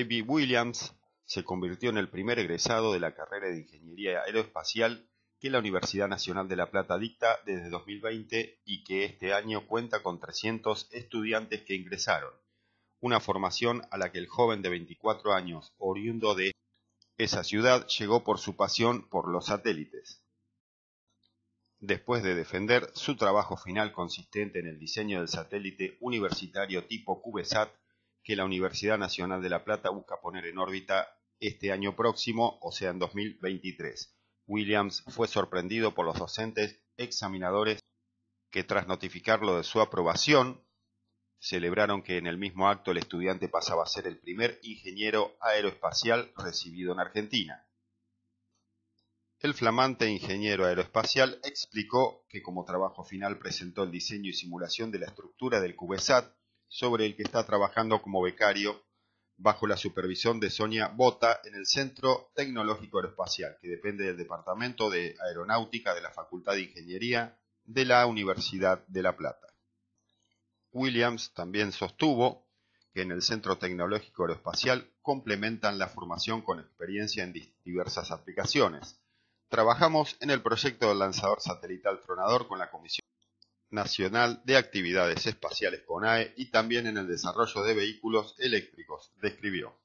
David Williams se convirtió en el primer egresado de la carrera de Ingeniería Aeroespacial que la Universidad Nacional de La Plata dicta desde 2020 y que este año cuenta con 300 estudiantes que ingresaron, una formación a la que el joven de 24 años, oriundo de esa ciudad, llegó por su pasión por los satélites. Después de defender su trabajo final consistente en el diseño del satélite universitario tipo CubeSat que la Universidad Nacional de La Plata busca poner en órbita este año próximo, o sea en 2023, Williams fue sorprendido por los docentes examinadores que, tras notificarlo de su aprobación, celebraron que en el mismo acto el estudiante pasaba a ser el primer ingeniero aeroespacial recibido en Argentina. El flamante ingeniero aeroespacial explicó que como trabajo final presentó el diseño y simulación de la estructura del CubeSat, sobre el que está trabajando como becario bajo la supervisión de Sonia Bota en el Centro Tecnológico Aeroespacial, que depende del Departamento de Aeronáutica de la Facultad de Ingeniería de la Universidad de La Plata. Williams también sostuvo que en el Centro Tecnológico Aeroespacial complementan la formación con experiencia en diversas aplicaciones. Trabajamos en el proyecto del lanzador satelital Tronador con la Comisión Nacional de Actividades Espaciales CONAE y también en el desarrollo de vehículos eléctricos, describió.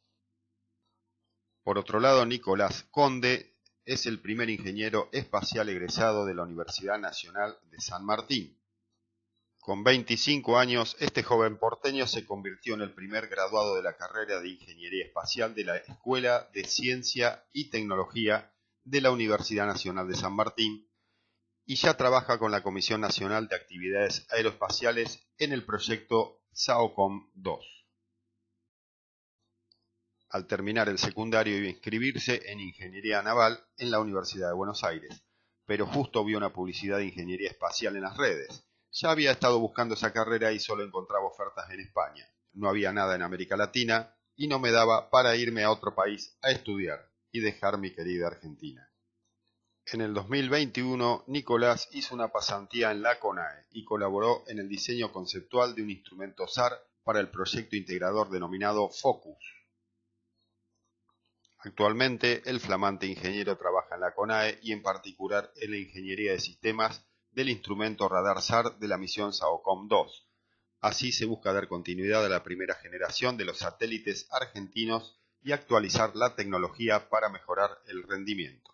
Por otro lado, Nicolás Conde es el primer ingeniero espacial egresado de la Universidad Nacional de San Martín. Con 25 años, este joven porteño se convirtió en el primer graduado de la carrera de Ingeniería Espacial de la Escuela de Ciencia y Tecnología de la Universidad Nacional de San Martín y ya trabaja con la Comisión Nacional de Actividades Aeroespaciales en el proyecto SAOCOM 2. Al terminar el secundario iba a inscribirse en Ingeniería Naval en la Universidad de Buenos Aires, pero justo vio una publicidad de Ingeniería Espacial en las redes. Ya había estado buscando esa carrera y solo encontraba ofertas en España. No había nada en América Latina y no me daba para irme a otro país a estudiar y dejar mi querida Argentina. En el 2021, Nicolás hizo una pasantía en la CONAE y colaboró en el diseño conceptual de un instrumento SAR para el proyecto integrador denominado FOCUS. Actualmente, el flamante ingeniero trabaja en la CONAE y en particular en la ingeniería de sistemas del instrumento radar SAR de la misión SAOCOM 2. Así se busca dar continuidad a la primera generación de los satélites argentinos y actualizar la tecnología para mejorar el rendimiento.